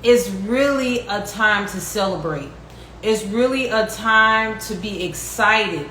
it's really a time to celebrate. It's really a time to be excited.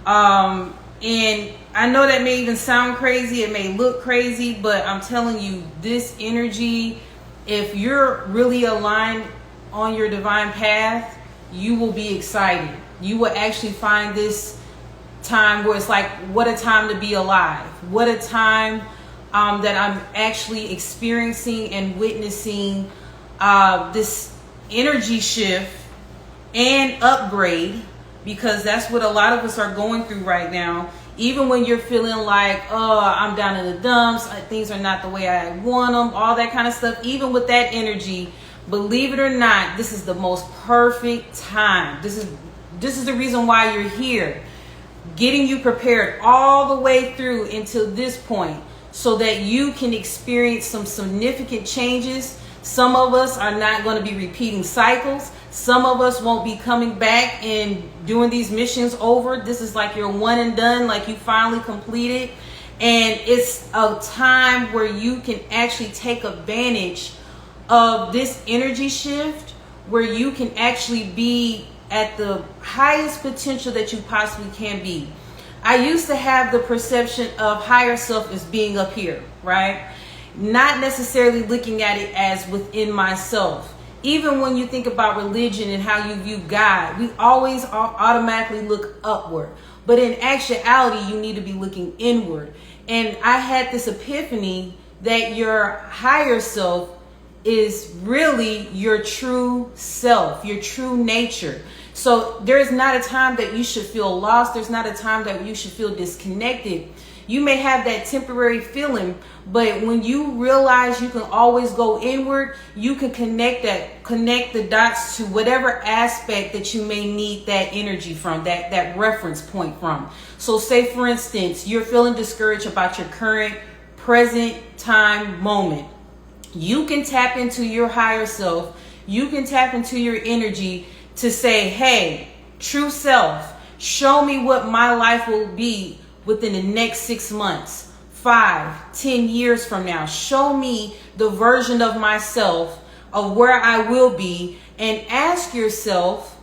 And I know that may even sound crazy, it may look crazy, but I'm telling you, this energy, if you're really aligned on your divine path, you will be excited. You will actually find this time where it's like, what a time to be alive. What a time that I'm actually experiencing and witnessing this energy shift and upgrade, because that's what a lot of us are going through right now. Even when you're feeling like, oh, I'm down in the dumps, things are not the way I want them, all that kind of stuff. Even with that energy, believe it or not, this is the most perfect time. This is the reason why you're here, getting you prepared all the way through until this point, so that you can experience some significant changes. Some of us are not going to be repeating cycles. Some of us won't be coming back and doing these missions over. This is like your one and done, like you finally completed. And it's a time where you can actually take advantage of this energy shift, where you can actually be at the highest potential that you possibly can be. I used to have the perception of higher self as being up here, right? Not necessarily looking at it as within myself. Even when you think about religion and how you view God, we always automatically look upward. But in actuality, you need to be looking inward. And I had this epiphany that your higher self is really your true self, your true nature. So there's not a time that you should feel lost. There's not a time that you should feel disconnected. You may have that temporary feeling, but when you realize you can always go inward, you can connect the dots to whatever aspect that you may need that energy from, that reference point from. So say, for instance, you're feeling discouraged about your current present time moment. You can tap into your higher self. You can tap into your energy to say, hey, true self, show me what my life will be within the next 6 months, 5, 10 years from now. Show me the version of myself of where I will be, and ask yourself,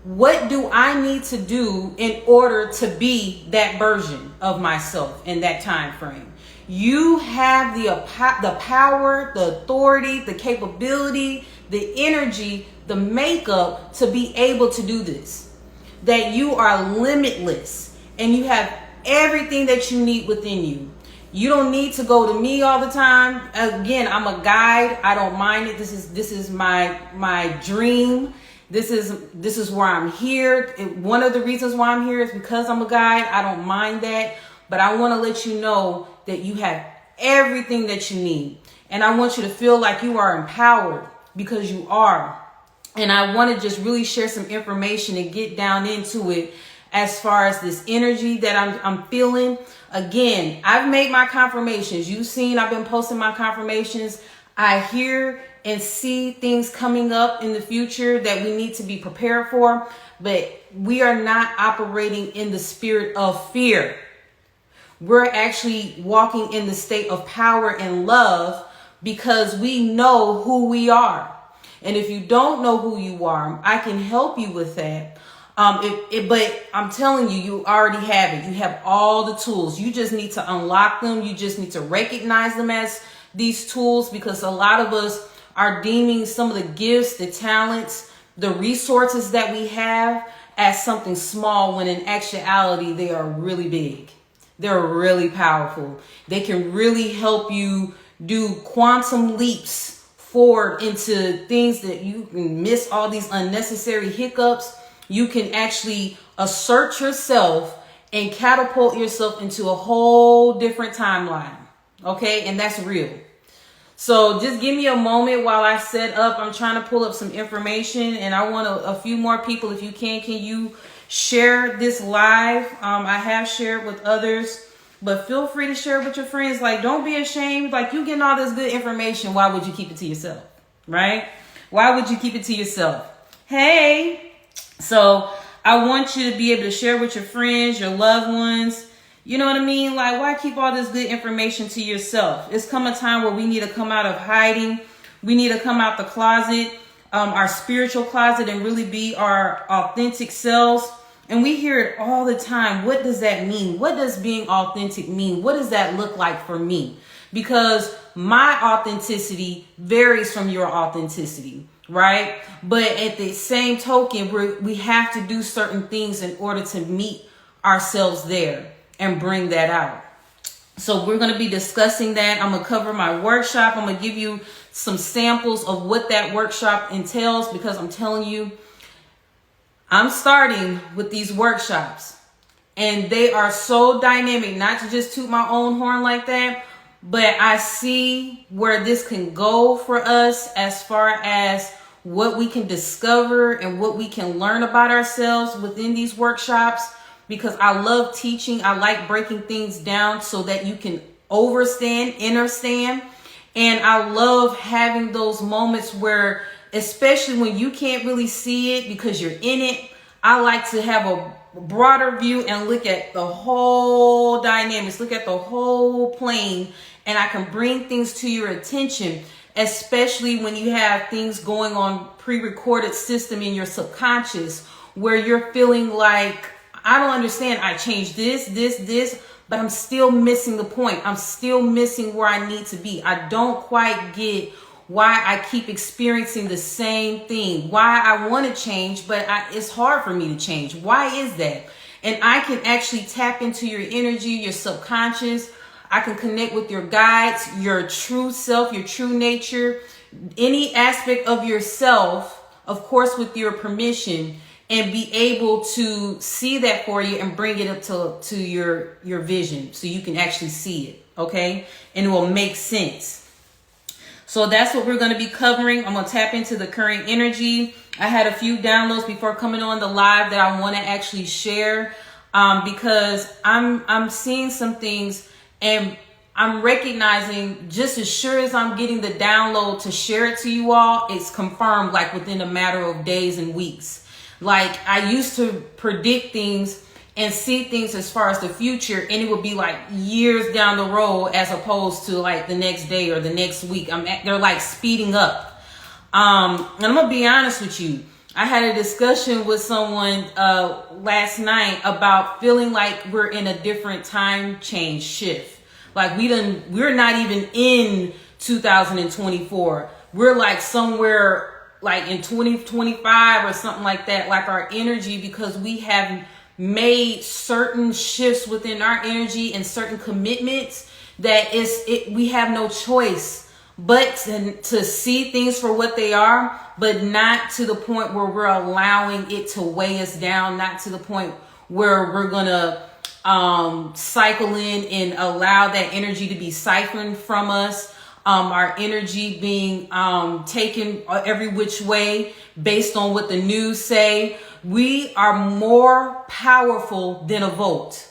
what do I need to do in order to be that version of myself in that time frame? You have the power, the authority, the capability, the energy, the makeup to be able to do this. That you are limitless and you have everything that you need within you. You don't need to go to me all the time. Again, I'm a guide. I don't mind it. This is my dream. This is where I'm here. One of the reasons why I'm here is because I'm a guide. I don't mind that. But I want to let you know that you have everything that you need. And I want you to feel like you are empowered, because you are. And I want to just really share some information and get down into it as far as this energy that I'm feeling. Again, I've made my confirmations. You've seen I've been posting my confirmations. I hear and see things coming up in the future that we need to be prepared for. But we are not operating in the spirit of fear. We're actually walking in the state of power and love, because we know who we are. And if you don't know who you are, I can help you with that. But I'm telling you, you already have it. You have all the tools. You just need to unlock them. You just need to recognize them as these tools, because a lot of us are deeming some of the gifts, the talents, the resources that we have as something small, when in actuality, they are really big. They're really powerful. They can really help you do quantum leaps forward into things that you can miss, all these unnecessary hiccups. You can actually assert yourself and catapult yourself into a whole different timeline. Okay, and that's real. So just give me a moment while I set up. I'm trying to pull up some information, and I want a few more people. If you can you share this live? I have shared with others, but feel free to share with your friends. Like, don't be ashamed. Like, you getting all this good information. Why would you keep it to yourself? Right? Why would you keep it to yourself? Hey, so I want you to be able to share with your friends, your loved ones. You know what I mean? Like, why keep all this good information to yourself? It's come a time where we need to come out of hiding. We need to come out the closet, our spiritual closet, and really be our authentic selves. And we hear it all the time. What does that mean? What does being authentic mean? What does that look like for me? Because my authenticity varies from your authenticity, right? But at the same token, we have to do certain things in order to meet ourselves there and bring that out. So we're going to be discussing that. I'm going to cover my workshop. I'm going to give you some samples of what that workshop entails, because I'm telling you, I'm starting with these workshops and they are so dynamic, not to just toot my own horn like that, but I see where this can go for us as far as what we can discover and what we can learn about ourselves within these workshops, because I love teaching. I like breaking things down so that you can understand. And I love having those moments where, especially when you can't really see it because you're in it, I like to have a broader view and look at the whole dynamics, look at the whole plane, and I can bring things to your attention, especially when you have things going on pre-recorded system in your subconscious where you're feeling like, I don't understand. I changed this, but I'm still missing the point. I'm still missing where I need to be. I don't quite get why I keep experiencing the same thing, why I want to change, but it's hard for me to change. Why is that? And I can actually tap into your energy, your subconscious. I can connect with your guides, your true self, your true nature, any aspect of yourself, of course, with your permission, and be able to see that for you and bring it up to your vision so you can actually see it, okay? And it will make sense. So that's what we're going to be covering. I'm going to tap into the current energy. I had a few downloads before coming on the live that I want to actually share, because I'm seeing some things and I'm recognizing, just as sure as I'm getting the download to share it to you all, it's confirmed like within a matter of days and weeks. Like I used to predict things and see things as far as the future, and it would be like years down the road as opposed to like the next day or the next week. They're like speeding up. And I'm gonna be honest with you. I had a discussion with someone last night about feeling like we're in a different time change shift. Like we're not even in 2024. We're like somewhere like in 2025 or something like that, like our energy, because we have made certain shifts within our energy and certain commitments that we have no choice but to see things for what they are, but not to the point where we're allowing it to weigh us down, not to the point where we're gonna cycle in and allow that energy to be siphoned from us. Our energy being taken every which way based on what the news say. We are more powerful than a vote.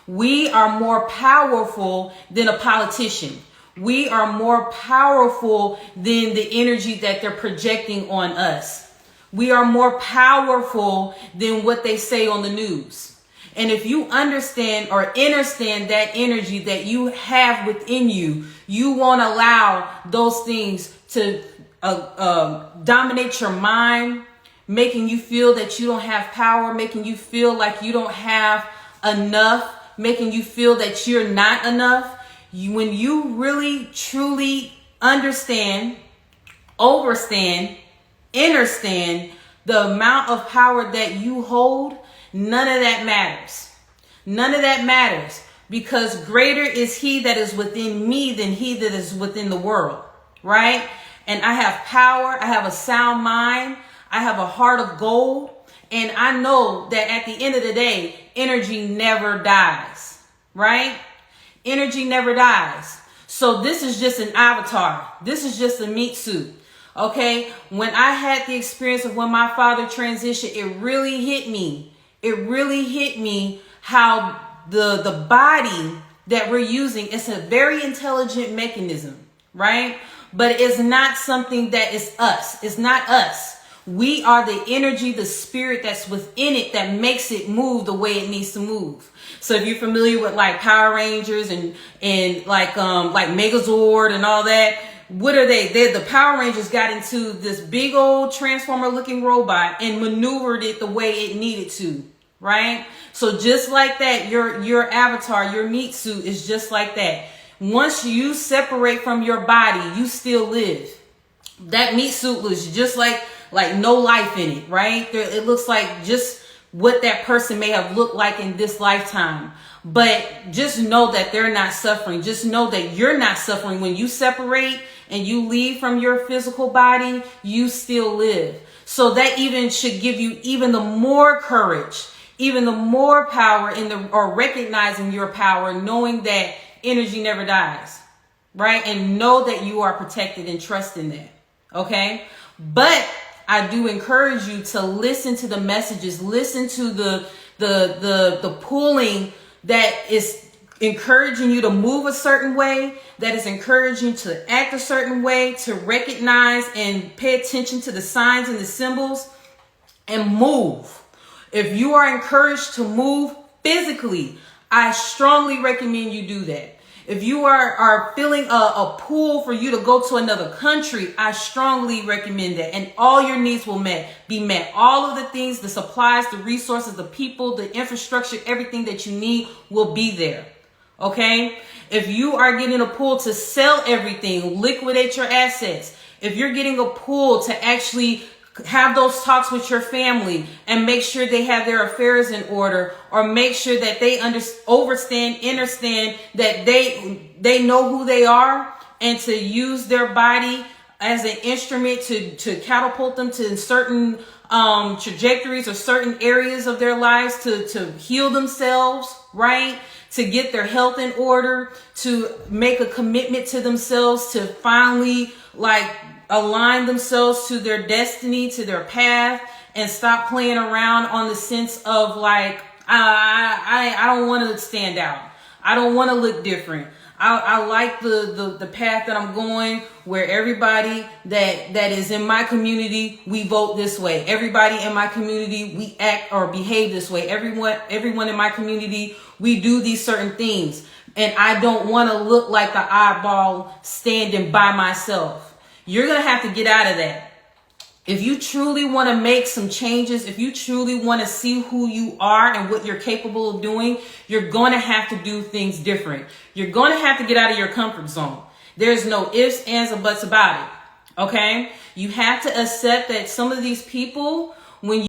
We are more powerful than a politician. We are more powerful than the energy that they're projecting on us. We are more powerful than what they say on the news. And if you understand or understand that energy that you have within you, you won't allow those things to dominate your mind, making you feel that you don't have power, making you feel like you don't have enough, making you feel that you're not enough. When you really, truly understand, understand the amount of power that you hold, none of that matters. None of that matters, because greater is he that is within me than he that is within the world, right? And I have power. I have a sound mind. I have a heart of gold. And I know that at the end of the day, energy never dies, right? Energy never dies. So this is just an avatar. This is just a meat suit. Okay. When I had the experience of when my father transitioned, it really hit me. It really hit me how the body that we're using, it's a very intelligent mechanism, right? But it's not something that is us. It's not us. We are the energy, the spirit that's within it that makes it move the way it needs to move. So if you're familiar with like Power Rangers and like Megazord and all that, what are they? The Power Rangers got into this big old transformer looking robot and maneuvered it the way it needed to, right? So just like that, your avatar, your meat suit is just like that. Once you separate from your body, you still live. That meat suit looks just like no life in it, right? It looks like just what that person may have looked like in this lifetime. But just know that they're not suffering. Just know that you're not suffering. When you separate and you leave from your physical body, you still live. So that even should give you even the more courage, even the more power or recognizing your power, knowing that energy never dies, right? And know that you are protected and trust in that. Okay. But I do encourage you to listen to the messages, listen to the pulling that is encouraging you to move a certain way, that is encouraging you to act a certain way, to recognize and pay attention to the signs and the symbols and move. If you are encouraged to move physically, I strongly recommend you do that. If you are feeling a pull for you to go to another country, I strongly recommend that. And all your needs will be met. All of the things, the supplies, the resources, the people, the infrastructure, everything that you need will be there. Okay? If you are getting a pull to sell everything, liquidate your assets. If you're getting a pull to actually have those talks with your family and make sure they have their affairs in order, or make sure that they understand that they know who they are, and to use their body as an instrument to catapult them to certain trajectories or certain areas of their lives, to heal themselves, right? To get their health in order, to make a commitment to themselves, to finally align themselves to their destiny, to their path, and stop playing around on the sense of I don't want to stand out. I don't want to look different. I like the path that I'm going, where everybody that is in my community, we vote this way. Everybody in my community, we act or behave this way. Everyone in my community, we do these certain things. And I don't want to look like the oddball standing by myself. You're going to have to get out of that. If you truly want to make some changes, if you truly want to see who you are and what you're capable of doing, you're going to have to do things different. You're going to have to get out of your comfort zone. There's no ifs, ands, or buts about it. Okay? You have to accept that some of these people